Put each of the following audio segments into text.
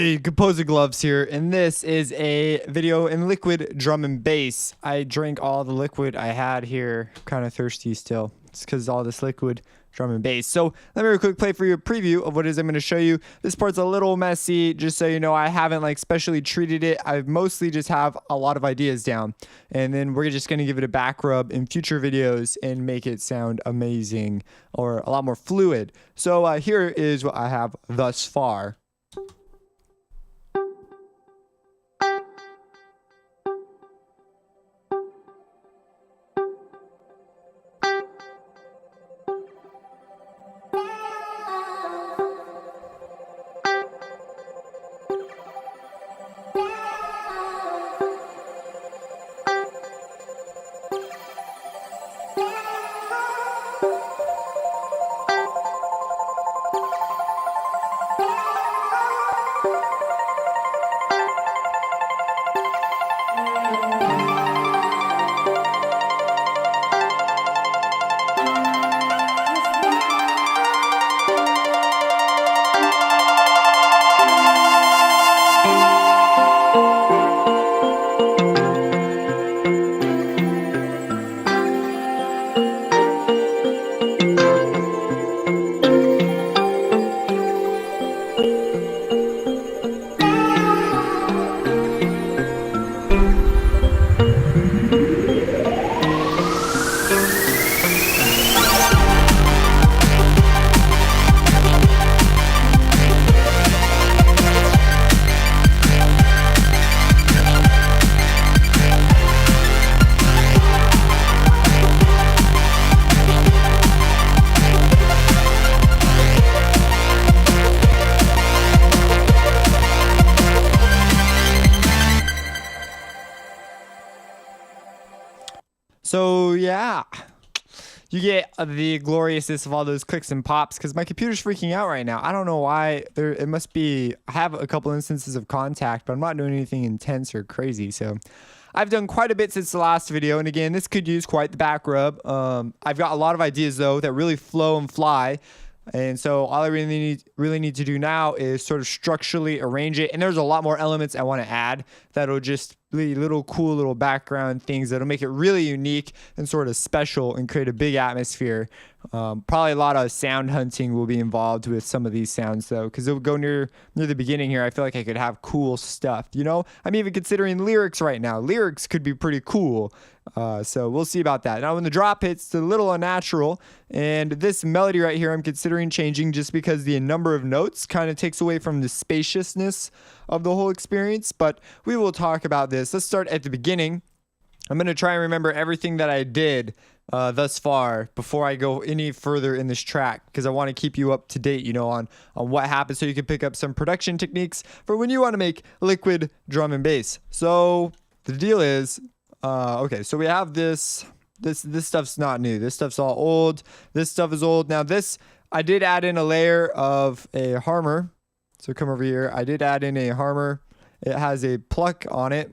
Hey, Composer Gloves here, and this is a video in liquid drum and bass. I drank all the liquid I had here. Kind of thirsty still. It's because all this liquid drum and bass. So let me real quick play for you a preview of what it is I'm going to show you. This part's a little messy, just so you know. I haven't like specially treated it. I mostly just have a lot of ideas down, and then we're just going to give it a back rub in future videos and make it sound amazing or a lot more fluid. So here is what I have thus far. So yeah, you get the gloriousness of all those clicks and pops because my computer's freaking out right now. I don't know why. It must be, I have a couple instances of contact, but I'm not doing anything intense or crazy. So I've done quite a bit since the last video. And again, this could use quite the back rub. I've got a lot of ideas though that really flow and fly. And so all I really need to do now is sort of structurally arrange it. And there's a lot more elements I want to add that'll just be little cool little background things that'll make it really unique and sort of special and create a big atmosphere. Probably a lot of sound hunting will be involved with some of these sounds though, because it'll go near the beginning here. I feel like I could have cool stuff, you know? I'm even considering lyrics right now. Lyrics could be pretty cool. So we'll see about that. Now when the drop hits, it's a little unnatural, and this melody right here I'm considering changing just because the number of notes kind of takes away from the spaciousness of the whole experience, but we will talk about this. Let's start at the beginning. I'm going to try and remember everything that I did thus far before I go any further in this track, because I want to keep you up to date, you know, on what happens, so you can pick up some production techniques for when you want to make liquid drum and bass. So the deal is, okay, so we have this stuff's not new. This stuff's all old. This stuff is old. Now this, I did add in a layer of a harmor. So come over here. I did add in a harmor. It has a pluck on it,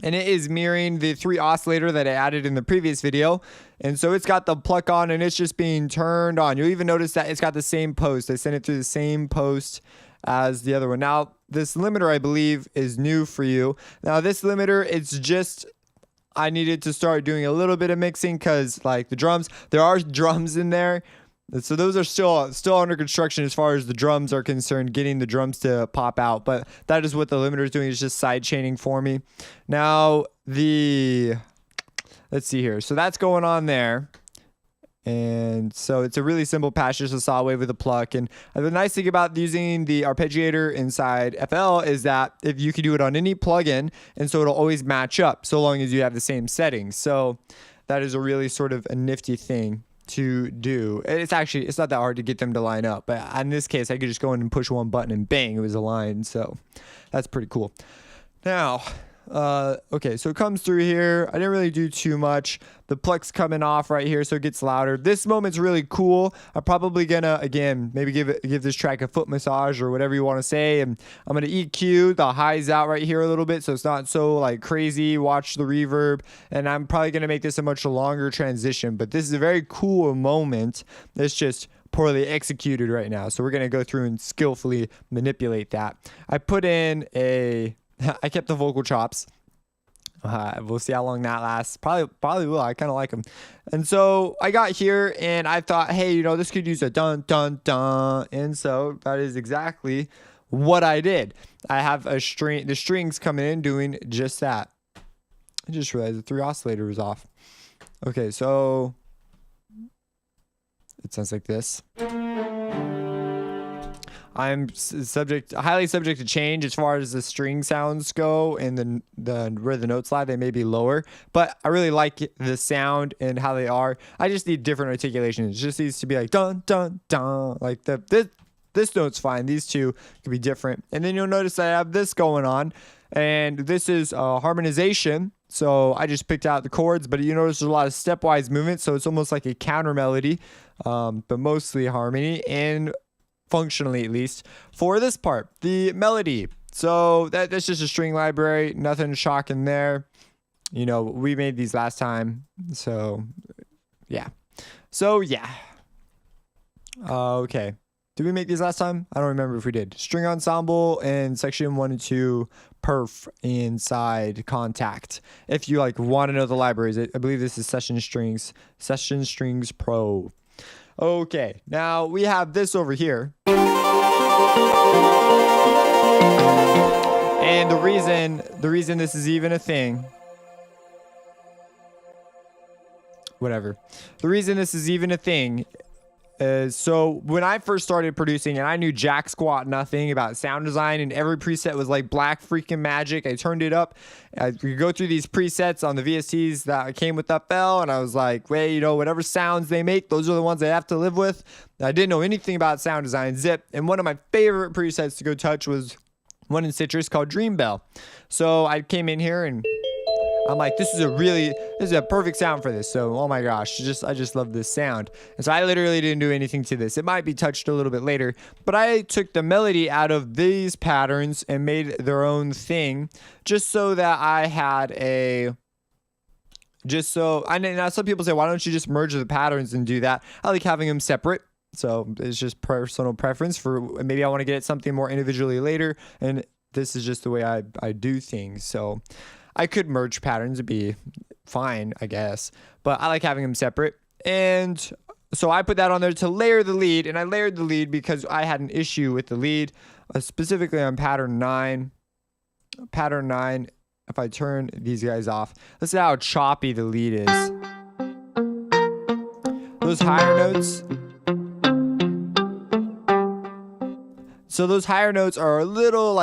and it is mirroring the 3 oscillator that I added in the previous video. And so it's got the pluck on, and it's just being turned on. You'll even notice that it's got the same post. I sent it through the same post as the other one. Now this limiter, I believe, is new for you. Now this limiter, it's just, I needed to start doing a little bit of mixing because like the drums, there are drums in there. So those are still under construction as far as the drums are concerned, getting the drums to pop out. But that is what the limiter is doing, is just side chaining for me. Now let's see here. So that's going on there. And so it's a really simple patch, just a saw wave with a pluck. And the nice thing about using the arpeggiator inside FL is that if you can do it on any plugin, and so it'll always match up so long as you have the same settings. So that is a really sort of a nifty thing to do. It's not that hard to get them to line up, but in this case I could just go in and push one button and bang, it was aligned. So that's pretty cool. Now okay, so it comes through here. I didn't really do too much. The pluck's coming off right here, so it gets louder. This moment's really cool. I'm probably gonna, again, maybe give this track a foot massage or whatever you want to say, and I'm gonna EQ the highs out right here a little bit so it's not so like crazy. Watch the reverb, and I'm probably gonna make this a much longer transition, but this is a very cool moment. It's just poorly executed right now. So we're going to go through and skillfully manipulate that. I put in I kept the vocal chops. We'll see how long that lasts. Probably will. I kind of like them. And so I got here and I thought, hey, this could use a dun dun dun. And so that is exactly what I did. I have the strings coming in doing just that. I just realized the 3 oscillator was off. Okay, so it sounds like this. I'm highly subject to change as far as the string sounds go, and where the notes lie, they may be lower, but I really like the sound and how they are. I just need different articulations. It just needs to be like dun dun dun, like this note's fine. These two can be different, and then you'll notice I have this going on, and this is harmonization. So I just picked out the chords, but you notice there's a lot of stepwise movement, so it's almost like a counter melody, but mostly harmony, and functionally at least for this part, the melody. So that's just a string library, nothing shocking there. We made these last time, so yeah. Okay, did we make these last time? I don't remember if we did. String ensemble and section 1 and 2 perf inside Kontakt. If you want to know the libraries, I believe this is Session Strings Pro. Okay, now we have this over here. And the reason this is even a thing, whatever. The reason this is even a thing is, so when I first started producing and I knew jack squat nothing about sound design, and every preset was like black freaking magic, I turned it up. I could go through these presets on the VSTs that came with FL, and I was like, wait, whatever sounds they make, those are the ones I have to live with. I didn't know anything about sound design, zip. And one of my favorite presets to go touch was one in Citrus called Dream Bell. So I came in here and I'm like, this is a perfect sound for this. So, oh my gosh, I just love this sound. And so I literally didn't do anything to this. It might be touched a little bit later, but I took the melody out of these patterns and made their own thing, just so that I had now some people say, why don't you just merge the patterns and do that? I like having them separate. So it's just personal preference for, maybe I want to get something more individually later. And this is just the way I do things. So I could merge patterns and be fine, I guess, but I like having them separate. And so I put that on there to layer the lead, and I layered the lead because I had an issue with the lead, specifically on pattern 9. Pattern 9, if I turn these guys off, let's see how choppy the lead is. Those higher notes. So those higher notes are a little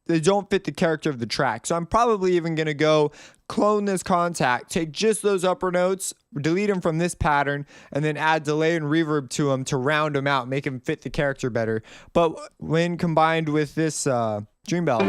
they don't fit the character of the track. So I'm probably even going to go clone this Kontakt, take just those upper notes, delete them from this pattern, and then add delay and reverb to them to round them out, make them fit the character better. But when combined with this Dream Bell,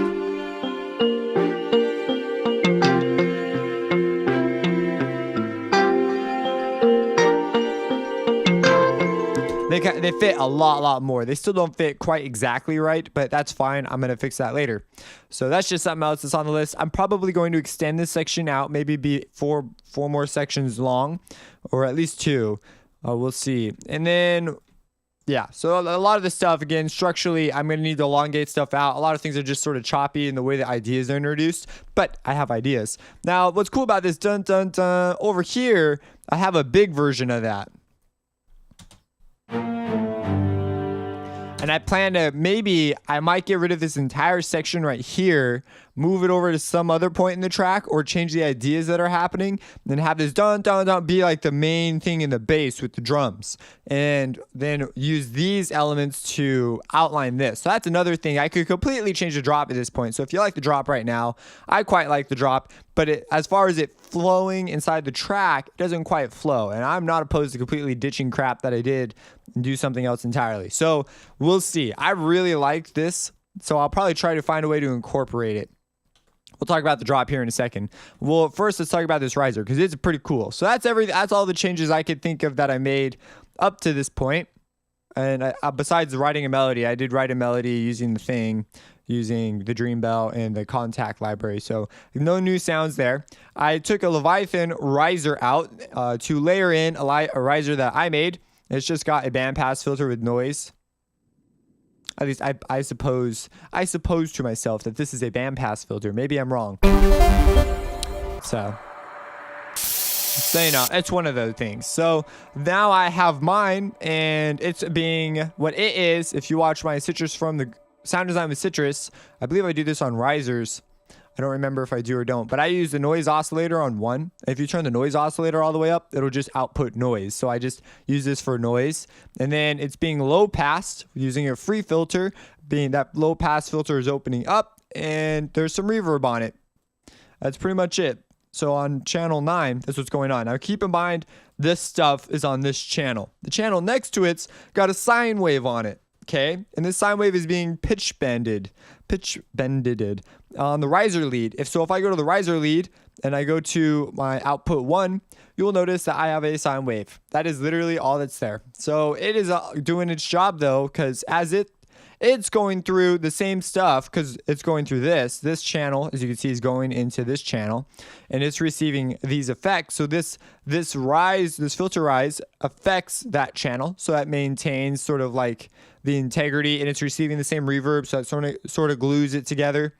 they fit a lot more. They still don't fit quite exactly right, but that's fine. I'm going to fix that later. So that's just something else that's on the list. I'm probably going to extend this section out, maybe be four more sections long, or at least 2. We'll see. And then, yeah, so a lot of this stuff, again, structurally, I'm going to need to elongate stuff out. A lot of things are just sort of choppy in the way the ideas are introduced, but I have ideas. Now, what's cool about this dun dun dun over here, I have a big version of that. And I plan to, I might get rid of this entire section right here, move it over to some other point in the track, or change the ideas that are happening, and then have this dun dun dun be like the main thing in the bass with the drums, and then use these elements to outline this. So that's another thing. I could completely change the drop at this point. So if you like the drop right now, I quite like the drop, but as far as it flowing inside the track, it doesn't quite flow. And I'm not opposed to completely ditching crap that I did and do something else entirely. So we'll see. I really like this, so I'll probably try to find a way to incorporate it. We'll talk about the drop here in a second. Well, first let's talk about this riser, because it's pretty cool. So that's all the changes I could think of that I made up to this point. And besides writing a melody, I did write a melody using the Dream Bell and the Kontakt library. So no new sounds there. I took a Leviathan riser out to layer in a riser that I made. It's just got a bandpass filter with noise. At least I suppose to myself that this is a bandpass filter. Maybe I'm wrong. So you know, it's one of those things. So now I have mine, and it's being what it is. If you watch my Citrus from the sound design with Citrus, I believe I do this on risers. I don't remember if I do or don't, but I use the noise oscillator on 1. If you turn the noise oscillator all the way up, it'll just output noise. So I just use this for noise. And then it's being low passed using a free filter, being that low pass filter is opening up, and there's some reverb on it. That's pretty much it. So on channel 9, that's what's going on. Now keep in mind, this stuff is on this channel. The channel next to it's got a sine wave on it. Okay, and this sine wave is being pitch bended on the riser lead. If I go to the riser lead and I go to my output 1, you will notice that I have a sine wave. That is literally all that's there. So it is doing its job though, because as it's going through the same stuff, because it's going through this channel, as you can see, is going into this channel, and it's receiving these effects. So this filter rise affects that channel, so that maintains sort of like the integrity, and it's receiving the same reverb, so it sort of glues it together.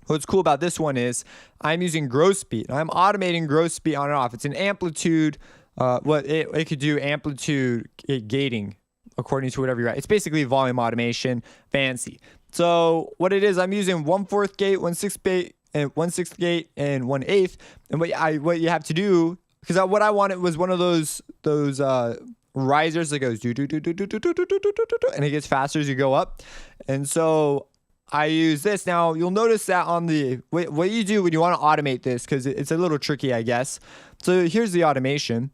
What's cool about this one is I'm using gross beat. I'm automating gross beat on and off. It's an amplitude. It could do amplitude gating according to whatever you're at. It's basically volume automation, fancy. So what it is, I'm using 1/4 gate, 1/6 gate, and 1/6 gate, and 1/8. And what you have to do, because what I wanted was one of those risers that goes do do do do do do do do do do, and it gets faster as you go up. And so I use this. Now you'll notice that on the what you do when you want to automate this, because it's a little tricky, I guess. So here's the automation.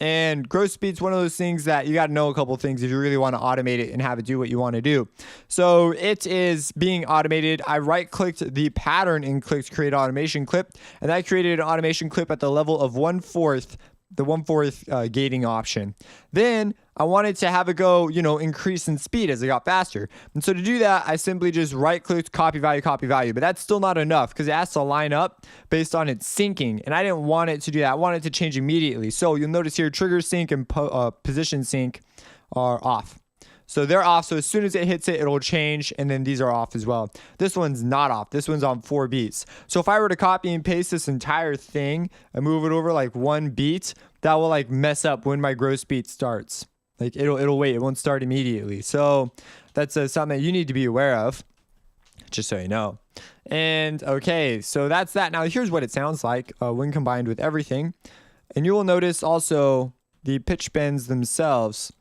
And gross beat's one of those things that you got to know a couple things if you really want to automate it and have it do what you want to do. So it is being automated. I right-clicked the pattern and clicked create automation clip, and I created an automation clip at the level of 1/4, the 1/4 gating option. Then I wanted to have it go, increase in speed as it got faster. And so to do that, I simply just right-clicked copy value, but that's still not enough because it has to line up based on its syncing. And I didn't want it to do that. I wanted it to change immediately. So you'll notice here, trigger sync and position sync are off. So they're off. So as soon as it hits it, it'll change. And then these are off as well. This one's not off. This one's on 4 beats. So if I were to copy and paste this entire thing and move it over like 1 beat, that will like mess up when my gross beat starts. Like it'll wait. It won't start immediately. So that's something that you need to be aware of, just so you know. And okay, so that's that. Now here's what it sounds like when combined with everything. And you will notice also the pitch bends themselves.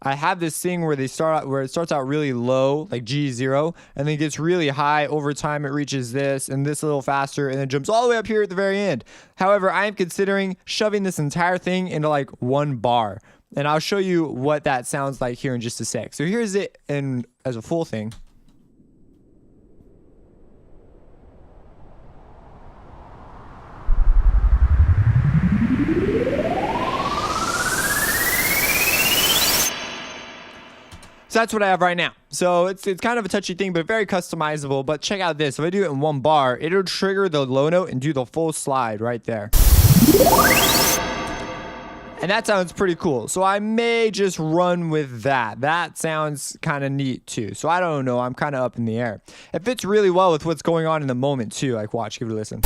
I have this thing where it starts out really low, like G0, and then it gets really high. Over time, it reaches this and this a little faster, and then jumps all the way up here at the very end. However, I am considering shoving this entire thing into like 1 bar, and I'll show you what that sounds like here in just a sec. So here's it as a full thing. So that's what I have right now. So it's kind of a touchy thing, but very customizable. But check out this. If I do it in 1 bar, it'll trigger the low note and do the full slide right there. And that sounds pretty cool. So I may just run with that. That sounds kind of neat too. So I don't know. I'm kind of up in the air. It fits really well with what's going on in the moment too. Like watch, give it a listen.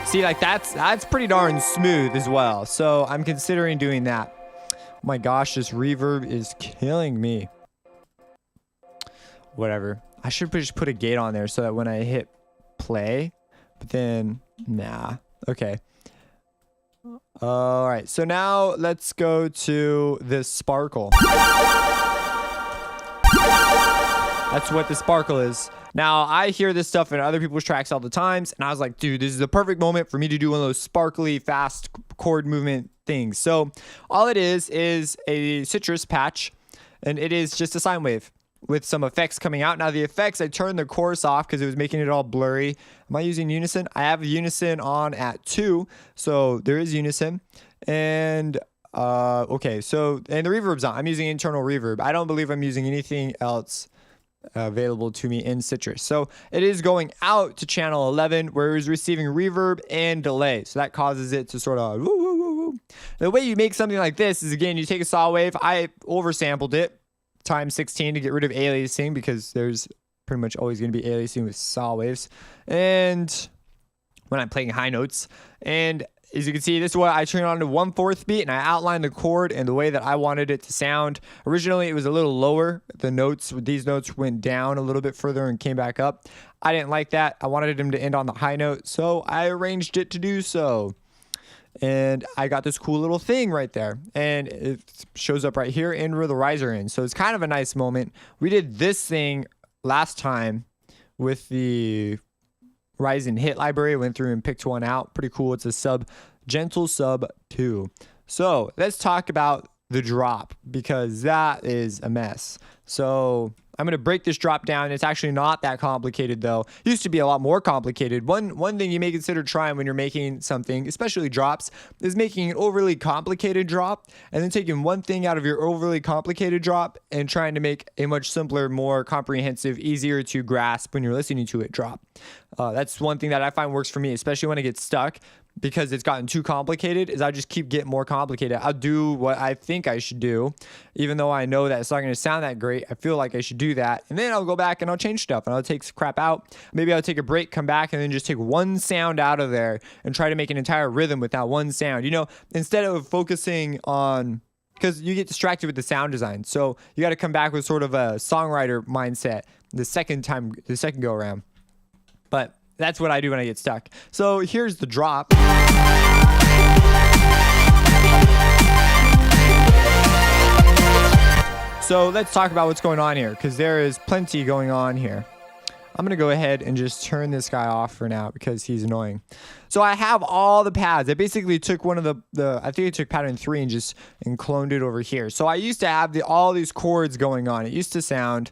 See, like that's pretty darn smooth as well. So I'm considering doing that. Oh my gosh, this reverb is killing me. Whatever. I should just put a gate on there so that when I hit play, but then, nah. Okay. All right. So now let's go to this sparkle. That's what the sparkle is. Now, I hear this stuff in other people's tracks all the times, and I was like, dude, this is the perfect moment for me to do one of those sparkly, fast chord movement things. So all it is a Citrus patch, and it is just a sine wave with some effects coming out. Now, the effects, I turned the chorus off because it was making it all blurry. Am I using unison? I have unison on at 2, so there is unison. And okay, so, and the reverb's on. I'm using internal reverb. I don't believe I'm using anything else available to me in Citrus. So it is going out to channel 11 where it is receiving reverb and delay. So that causes it to sort of So the way you make something like this is, again, you take a saw wave. I oversampled it times 16 to get rid of aliasing, because there's pretty much always going to be aliasing with saw waves. And when I'm playing high notes, and as you can see, this is what I turned on to 1/4 beat, and I outlined the chord and the way that I wanted it to sound. Originally, it was a little lower. The notes, these notes went down a little bit further and came back up. I didn't like that. I wanted them to end on the high note, so I arranged it to do so. And I got this cool little thing right there, and it shows up right here in where the riser in. So it's kind of a nice moment. We did this thing last time with the Ryzen hit library. Went through and picked one out. Pretty cool. It's a gentle sub 2. So let's talk about the drop, because that is a mess. So I'm going to break this drop down. It's actually not that complicated, though. It used to be a lot more complicated. One thing you may consider trying when you're making something, especially drops, is making an overly complicated drop and then taking one thing out of your overly complicated drop and trying to make a much simpler, more comprehensive, easier to grasp when you're listening to it drop. That's one thing that I find works for me, especially when I get stuck, because it's gotten too complicated, is I just keep getting more complicated. I'll do what I think I should do, even though I know that it's not going to sound that great. I feel like I should do that. And then I'll go back and I'll change stuff and I'll take crap out. Maybe I'll take a break, come back, and then just take one sound out of there and try to make an entire rhythm with that one sound. You know, instead of focusing on, because you get distracted with the sound design. So you got to come back with sort of a songwriter mindset the second go around. But that's what I do when I get stuck. So here's the drop. So let's talk about what's going on here, because there is plenty going on here. I'm going to go ahead and just turn this guy off for now because he's annoying. So I have all the pads. I basically took one of I think I took pattern 3 and just cloned it over here. So I used to have all these chords going on. It used to sound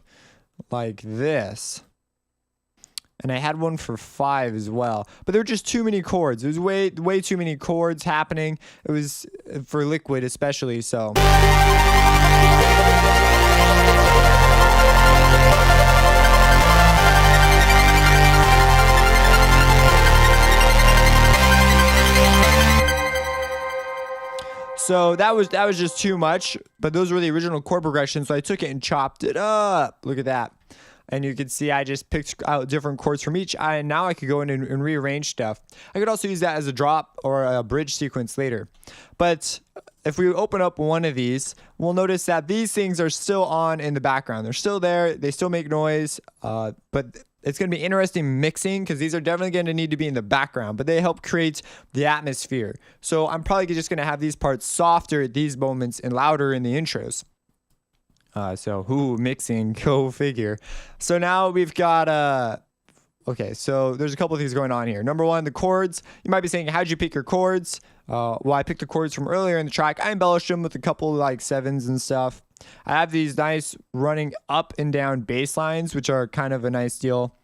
like this. And I had one for 5 as well, but there were just too many chords. There was way too many chords happening. It was for Liquid especially, so. So that was just too much, but those were the original chord progressions, so I took it and chopped it up. Look at that. And you can see I just picked out different chords from each. Now I could go in and rearrange stuff. I could also use that as a drop or a bridge sequence later. But if we open up one of these, we'll notice that these things are still on in the background. They're still there. They still make noise. But it's going to be interesting mixing, because these are definitely going to need to be in the background. But they help create the atmosphere. So I'm probably just going to have these parts softer at these moments and louder in the intros. Mixing, go figure. So now we've got, okay, so there's a couple of things going on here. Number one, the chords. You might be saying, how'd you pick your chords? Well, I picked the chords from earlier in the track. I embellished them with a couple like 7s and stuff. I have these nice running up and down bass lines, which are kind of a nice deal.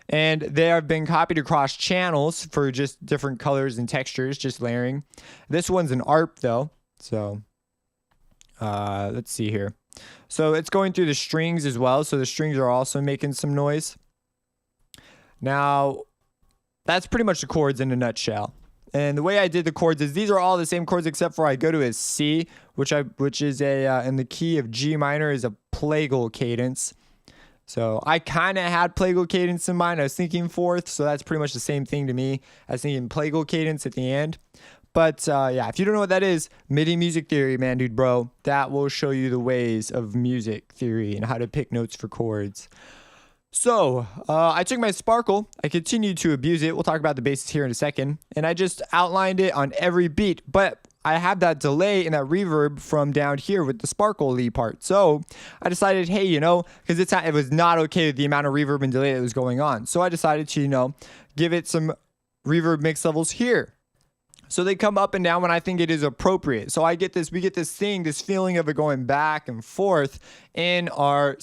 And they have been copied across channels for just different colors and textures, just layering. This one's an ARP though. So, let's see here. So it's going through the strings as well. So the strings are also making some noise. Now, that's pretty much the chords in a nutshell. And the way I did the chords is these are all the same chords except for I go to a C, which is in the key of G minor, is a plagal cadence. So I kind of had plagal cadence in mind. I was thinking 4th, so that's pretty much the same thing to me. I was thinking plagal cadence at the end. But yeah, if you don't know what that is, MIDI music theory, man, dude, bro, that will show you the ways of music theory and how to pick notes for chords. So I took my Sparkle, I continued to abuse it. We'll talk about the basses here in a second. And I just outlined it on every beat, but I have that delay and that reverb from down here with the Sparkle lead part. So I decided, hey, because it was not okay with the amount of reverb and delay that was going on. So I decided to, give it some reverb mix levels here. So they come up and down when I think it is appropriate. So we get this feeling of it going back and forth in our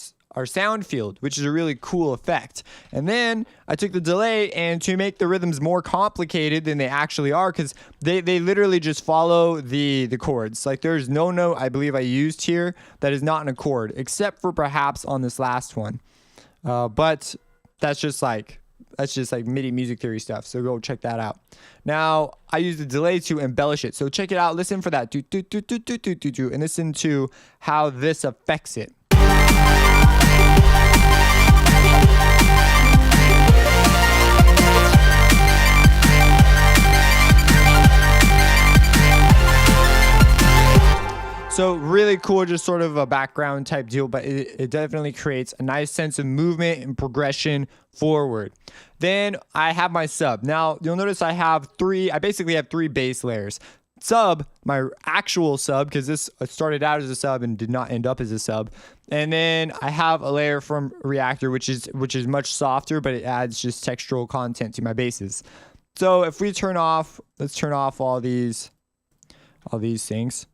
sound field, which is a really cool effect. And then I took the delay and to make the rhythms more complicated than they actually are, because they literally just follow the chords. Like there's no note I believe I used here that is not in a chord, except for perhaps on this last one. But that's just like That's just like MIDI music theory stuff. So go check that out. Now I use the delay to embellish it. So check it out. Listen for that do do do do do do do do, and listen to how this affects it. So really cool, just sort of a background type deal, but it definitely creates a nice sense of movement and progression forward. Then I have my sub. Now you'll notice I basically have three bass layers. Sub, my actual sub, because this started out as a sub and did not end up as a sub. And then I have a layer from Reaktor, which is much softer, but it adds just textural content to my basses. So if we let's turn off all these things.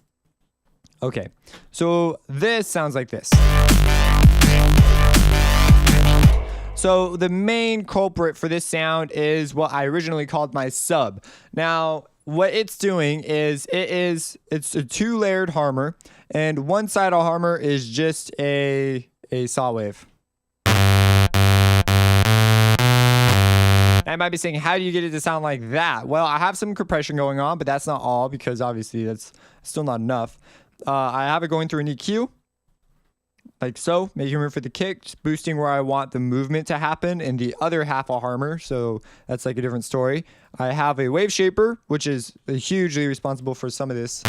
Okay, so this sounds like this. So the main culprit for this sound is what I originally called my sub. Now, what it's doing is it's a two-layered harmor, and one side of harmor is just a saw wave. I might be saying, how do you get it to sound like that? Well, I have some compression going on, but that's not all, because obviously that's still not enough. I have it going through an EQ, like so, making room for the kick, just boosting where I want the movement to happen in the other half of harmor, so that's like a different story. I have a wave shaper, which is hugely responsible for some of this.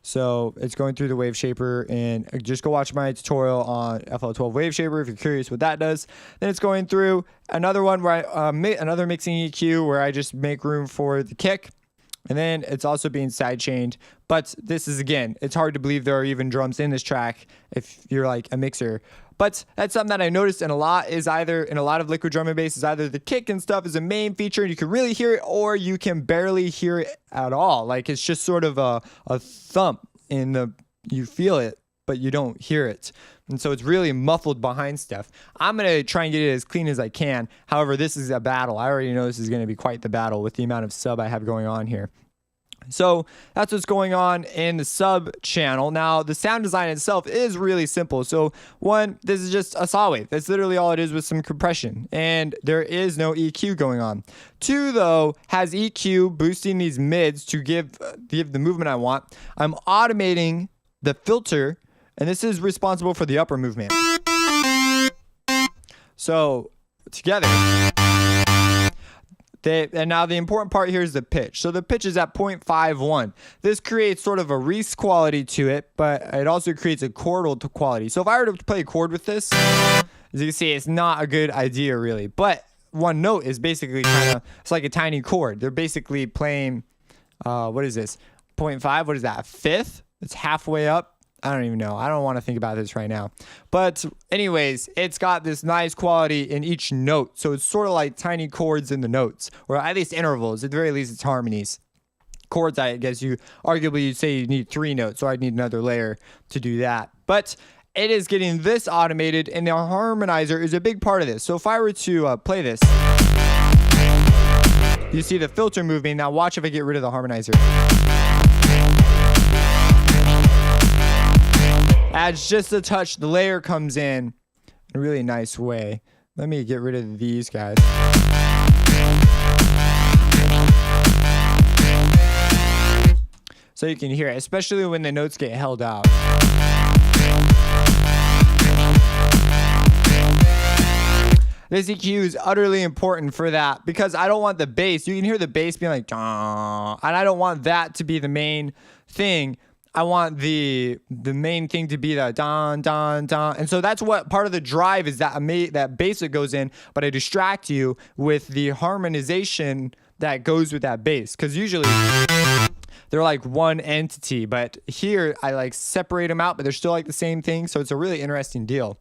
So it's going through the wave shaper, and just go watch my tutorial on FL12 wave shaper if you're curious what that does. Then it's going through another one where another mixing EQ where I just make room for the kick. And then it's also being sidechained. But this is, again, it's hard to believe there are even drums in this track if you're like a mixer. But that's something that I noticed in a lot of liquid drum and bass is either the kick and stuff is a main feature and you can really hear it, or you can barely hear it at all. Like it's just sort of a thump you feel it, but you don't hear it. And so it's really muffled behind stuff. I'm going to try and get it as clean as I can. However, this is a battle. I already know this is going to be quite the battle with the amount of sub I have going on here. So that's what's going on in the sub channel. Now, the sound design itself is really simple. So one, this is just a saw wave. That's literally all it is with some compression. And there is no EQ going on. Two, though, has EQ boosting these mids to give the movement I want. I'm automating the filter, and this is responsible for the upper movement. So together. And now the important part here is the pitch. So the pitch is at 0.51. This creates sort of a Reese quality to it, but it also creates a chordal quality. So if I were to play a chord with this, as you can see, it's not a good idea really. But one note is basically it's like a tiny chord. They're basically playing, what is this? 0.5, what is that, a fifth? It's halfway up. I don't even know. I don't want to think about this right now. But anyways, it's got this nice quality in each note. So it's sort of like tiny chords in the notes, or at least intervals. At the very least, it's harmonies. Chords, I guess arguably you'd say you need 3 notes, so I'd need another layer to do that. But it is getting this automated, and the harmonizer is a big part of this. So if I were to play this, you see the filter moving. Now watch if I get rid of the harmonizer. Adds just a touch. The layer comes in a really nice way. Let me get rid of these guys. So you can hear it, especially when the notes get held out. This EQ is utterly important for that because I don't want the bass. You can hear the bass being like, and I don't want that to be the main thing. I want the main thing to be the don, don, don. And so that's what part of the drive is, that bass that goes in, but I distract you with the harmonization that goes with that bass. Because usually they're like one entity, but here I like separate them out, but they're still like the same thing. So it's a really interesting deal.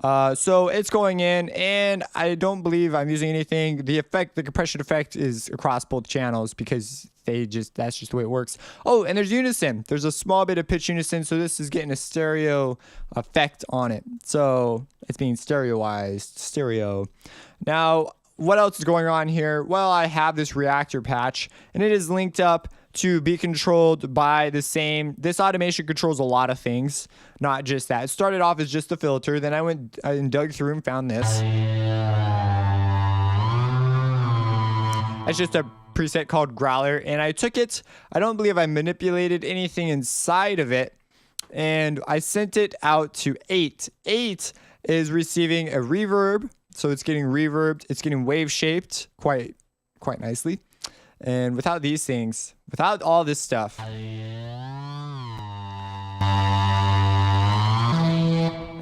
So it's going in, and I don't believe I'm using anything. The compression effect is across both channels because that's just the way it works. Oh, and there's unison. There's a small bit of pitch unison, so this is getting a stereo effect on it. So it's being stereoized, stereo. Now, what else is going on here? Well, I have this Reaktor patch, and it is linked up to be controlled by the same. This automation controls a lot of things, not just that. It started off as just a filter. Then I went and dug through and found this. It's just a preset called Growler, and I took it. I don't believe I manipulated anything inside of it, and I sent it out to 8. 8 is receiving a reverb, so it's getting reverbed. It's getting wave shaped quite nicely. And without these things, without all this stuff,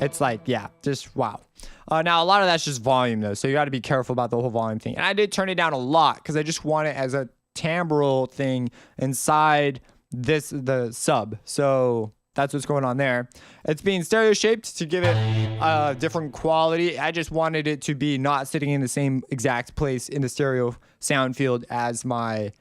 it's like, yeah, just wow. Now, a lot of that's just volume, though, so you got to be careful about the whole volume thing. And I did turn it down a lot because I just want it as a timbral thing inside the sub. So that's what's going on there. It's being stereo shaped to give it a different quality. I just wanted it to be not sitting in the same exact place in the stereo sound field as my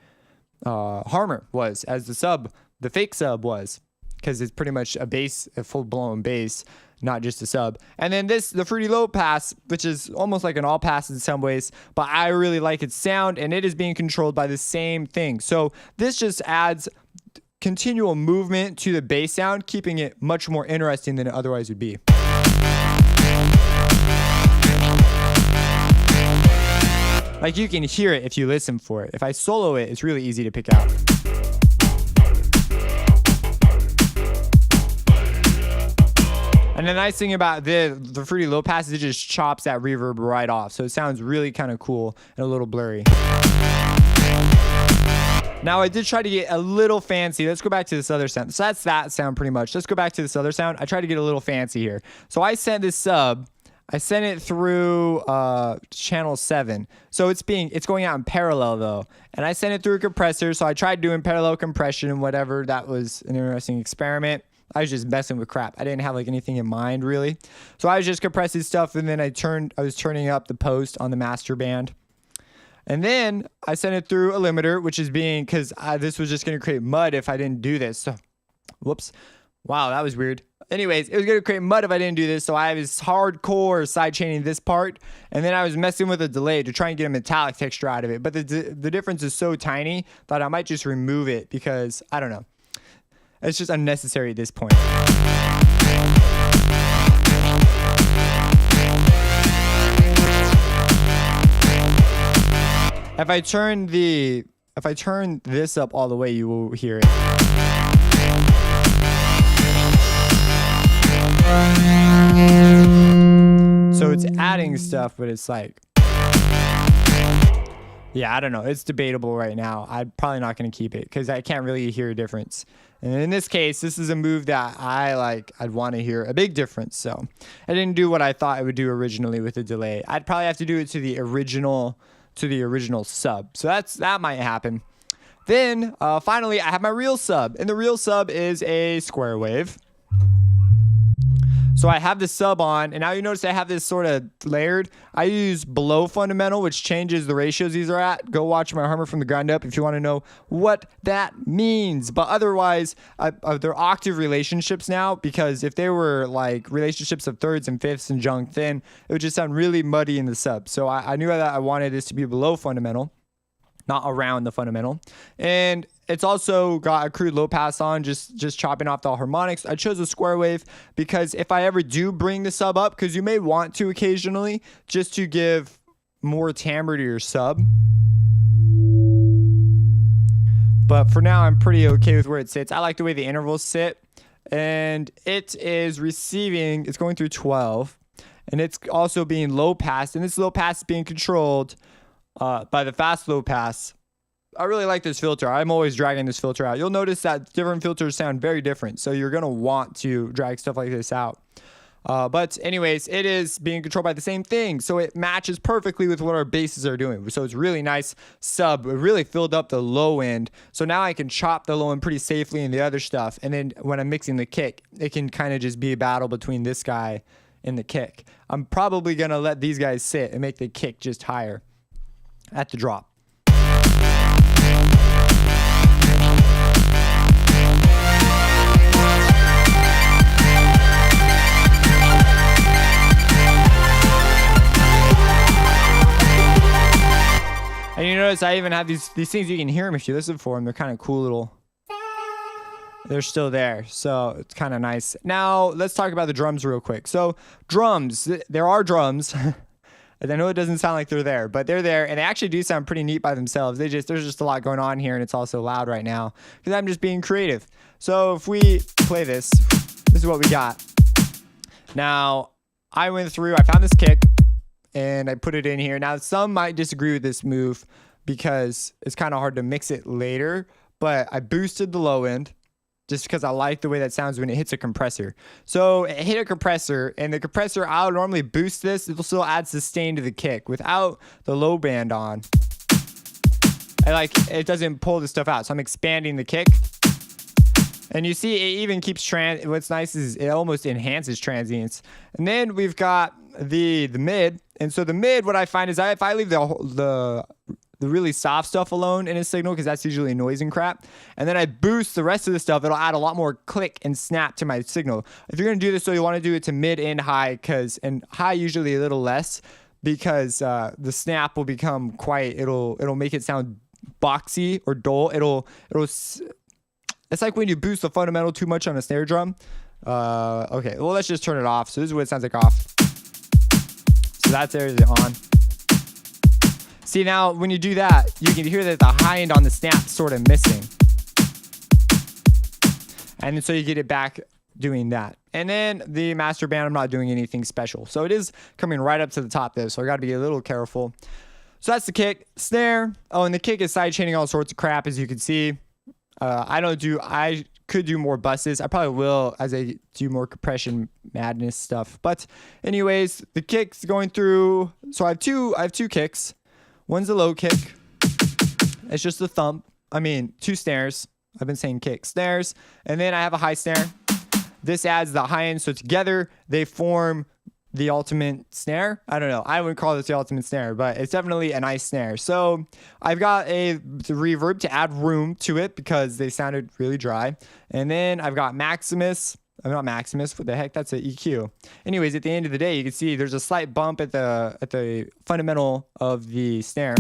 Harmer was, as the fake sub was, because it's pretty much a bass, a full-blown bass, not just a sub. And then the Fruity Low Pass, which is almost like an all pass in some ways, but I really like its sound, and it is being controlled by the same thing. So this just adds continual movement to the bass sound, keeping it much more interesting than it otherwise would be. Like, you can hear it if you listen for it. If I solo it, it's really easy to pick out. And the nice thing about the Fruity Low Pass is it just chops that reverb right off. So it sounds really kind of cool and a little blurry. Now, I did try to get a little fancy. Let's go back to this other sound. So that's that sound pretty much. Let's go back to this other sound. I tried to get a little fancy here. So I sent this sub. I sent it through channel 7. So it's going out in parallel, though. And I sent it through a compressor. So I tried doing parallel compression and whatever. That was an interesting experiment. I was just messing with crap. I didn't have like anything in mind, really. So I was just compressing stuff, and then I was turning up the post on the master band. And then I sent it through a limiter, which is because this was just going to create mud if I didn't do this. So, whoops. Wow, that was weird. Anyways, it was going to create mud if I didn't do this. So I was hardcore sidechaining this part. And then I was messing with a delay to try and get a metallic texture out of it. But the difference is so tiny that I might just remove it because, I don't know. It's just unnecessary at this point. If I turn this up all the way, you will hear it. So it's adding stuff, but it's like, yeah, I don't know. It's debatable right now. I'm probably not going to keep it because I can't really hear a difference. And in this case, this is a move that I'd want to hear a big difference. So I didn't do what I thought I would do originally with the delay. I'd probably have to do it to the original sub. So that might happen. Then finally, I have my real sub, and the real sub is a square wave. So I have the sub on, and now you notice I have this sort of layered. I use below fundamental, which changes the ratios these are at. Go watch my Harmer from the ground up if you want to know what that means. But otherwise, they're octave relationships now, because if they were like relationships of thirds and fifths and junk, then it would just sound really muddy in the sub. So I knew that I wanted this to be below fundamental, not around the fundamental. And it's also got a crude low pass on, just chopping off the harmonics. I chose a square wave because if I ever do bring the sub up, because you may want to occasionally, just to give more timbre to your sub. But for now, I'm pretty okay with where it sits. I like the way the intervals sit. And it is receiving, it's going through 12. And it's also being low passed. And this low pass is being controlled by the fast low pass. I really like this filter. I'm always dragging this filter out. You'll notice that different filters sound very different. So you're going to want to drag stuff like this out. But anyways, it is being controlled by the same thing. So it matches perfectly with what our basses are doing. So it's really nice sub. It really filled up the low end. So now I can chop the low end pretty safely in the other stuff. And then when I'm mixing the kick, it can kind of just be a battle between this guy and the kick. I'm probably going to let these guys sit and make the kick just higher at the drop. And you notice I even have these things, you can hear them if you listen for them. They're kind of cool little. They're still there, so it's kind of nice. Now let's talk about the drums real quick. So drums, there are drums. I know it doesn't sound like they're there, but they're there, and they actually do sound pretty neat by themselves. There's just a lot going on here, and it's also loud right now because I'm just being creative. So if we play this, this is what we got. Now I went through, I found this kick, and I put it in here. Now some might disagree with this move because it's kind of hard to mix it later, but I boosted the low end just because I like the way that sounds when it hits a compressor. So it hit a compressor, and the compressor, I'll normally boost this. It'll still add sustain to the kick without the low band on. It doesn't pull the stuff out. So I'm expanding the kick. And you see it even keeps what's nice is it almost enhances transients. And then we've got the mid. And so the mid, what I find is if I leave the really soft stuff alone in a signal, because that's usually noise and crap, and then I boost the rest of the stuff, it'll add a lot more click and snap to my signal. If you're gonna do this, so you want to do it to mid and high, and high usually a little less, because the snap will become it'll make it sound boxy or dull. It's like when you boost the fundamental too much on a snare drum. Okay, well, let's just turn it off. So this is what it sounds like off. So that's there, is it on? See, now when you do that, you can hear that the high end on the snap sort of missing. And so you get it back doing that. And then the master band, I'm not doing anything special. So it is coming right up to the top there. So I got to be a little careful. So that's the kick, snare. Oh, and the kick is side chaining all sorts of crap, as you can see. I could do more buses. I probably will as I do more compression madness stuff. But anyways, the kick's going through. So I have two kicks. One's a low kick. It's just a thump. I mean, two snares. I've been saying kick, snares. And then I have a high snare. This adds the high end. So together they form the ultimate snare. I don't know. I wouldn't call this the ultimate snare, but it's definitely a nice snare. So I've got the reverb to add room to it because they sounded really dry. And then I've got Maximus. I'm not Maximus. What the heck? That's an EQ. Anyways, at the end of the day, you can see there's a slight bump at the fundamental of the snare,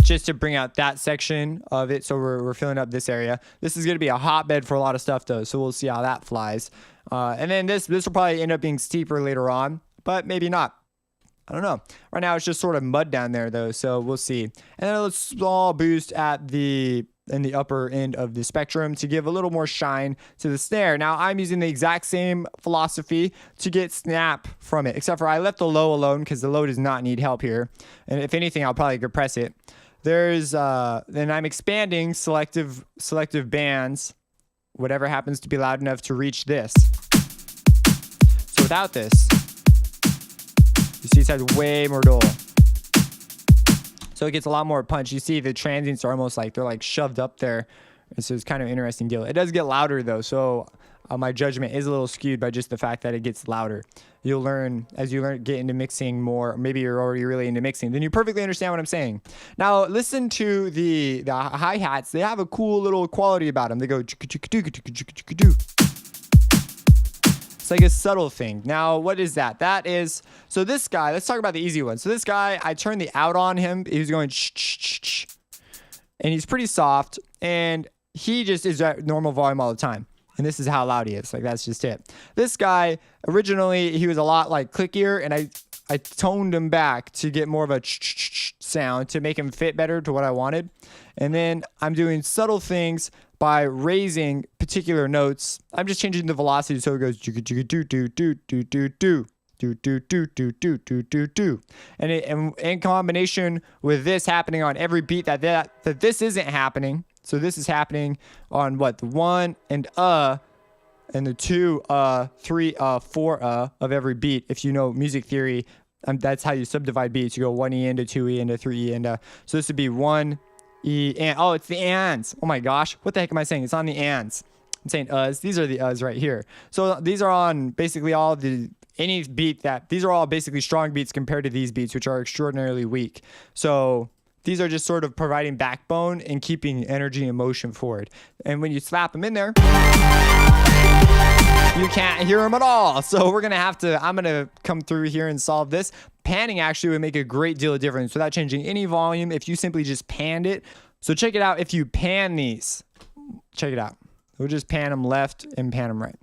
just to bring out that section of it. So we're filling up this area. This is going to be a hotbed for a lot of stuff, though. So we'll see how that flies. And then this will probably end up being steeper later on, but maybe not. I don't know. Right now it's just sort of mud down there, though. So we'll see. And then a small boost in the upper end of the spectrum to give a little more shine to the snare. Now I'm using the exact same philosophy to get snap from it, except for I left the low alone because the low does not need help here. And if anything, I'll probably compress it. Then I'm expanding selective bands, whatever happens to be loud enough to reach this. So without this, you see it sounds way more dull. So it gets a lot more punch. You see the transients are almost like they're like shoved up there. And so it's kind of an interesting deal. It does get louder though. So my judgment is a little skewed by just the fact that it gets louder. You'll learn as you get into mixing more. Maybe you're already really into mixing. Then you perfectly understand what I'm saying. Now listen to the hi-hats. They have a cool little quality about them. They go. It's like a subtle thing. Now, what is that? That is, so this guy, let's talk about the easy one. So this guy, I turned the out on him. He was going shh, and he's pretty soft, and he just is at normal volume all the time. And this is how loud he is. Like, that's just it. This guy, originally, he was a lot like clickier, and I toned him back to get more of a sound to make him fit better to what I wanted. And then I'm doing subtle things by raising particular notes. I'm just changing the velocity so it goes do do do do do do do do do do do do do do do. And in combination with this happening on every beat that this isn't happening. So this is happening on what, the 1 and the 2 3 4 of every beat. If you know music theory, that's how you subdivide beats. You go 1E into 2E into 3E into. So this would be 1 E and it's the ands. Oh my gosh, what the heck am I saying? It's on the ands. I'm saying us. These are the us right here. So these are on basically all any beat these are all basically strong beats compared to these beats, which are extraordinarily weak. So these are just sort of providing backbone and keeping energy and motion forward. And when you slap them in there, you can't hear them at all. So we're gonna have to, I'm gonna come through here and solve this. Panning actually would make a great deal of difference without changing any volume if you simply just panned it. So check it out. If you pan these, check it out. We'll just pan them left and pan them right.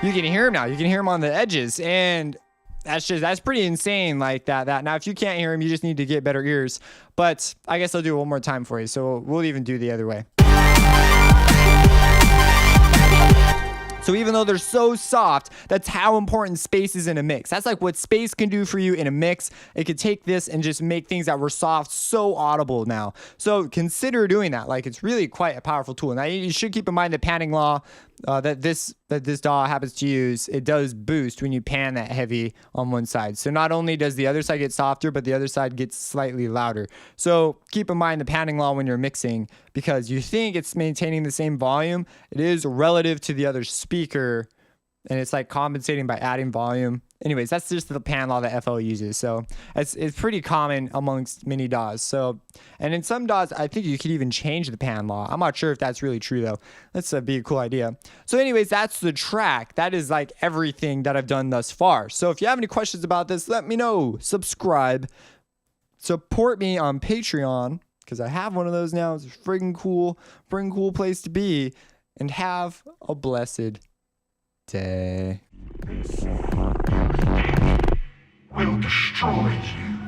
You can hear them now. You can hear them on the edges, and that's pretty insane like that. Now, if you can't hear them, you just need to get better ears. But I guess I'll do it one more time for you. So we'll even do the other way. So even though they're so soft, that's how important space is in a mix. That's like what space can do for you in a mix. It could take this and just make things that were soft so audible now. So consider doing that. Like, it's really quite a powerful tool. Now you should keep in mind the panning law that this DAW happens to use. It does boost when you pan that heavy on one side. So not only does the other side get softer, but the other side gets slightly louder. So keep in mind the panning law when you're mixing, because you think it's maintaining the same volume. It is relative to the other speaker, and it's like compensating by adding volume. Anyways, that's just the pan law that FL uses. So it's pretty common amongst many DAWs. So, and in some DAWs, I think you could even change the pan law. I'm not sure if that's really true though. That's be a cool idea. So anyways, that's the track. That is like everything that I've done thus far. So if you have any questions about this, let me know. Subscribe. Support me on Patreon, because I have one of those now. It's friggin' cool. Friggin' cool place to be. And have a blessed day. Will destroy you.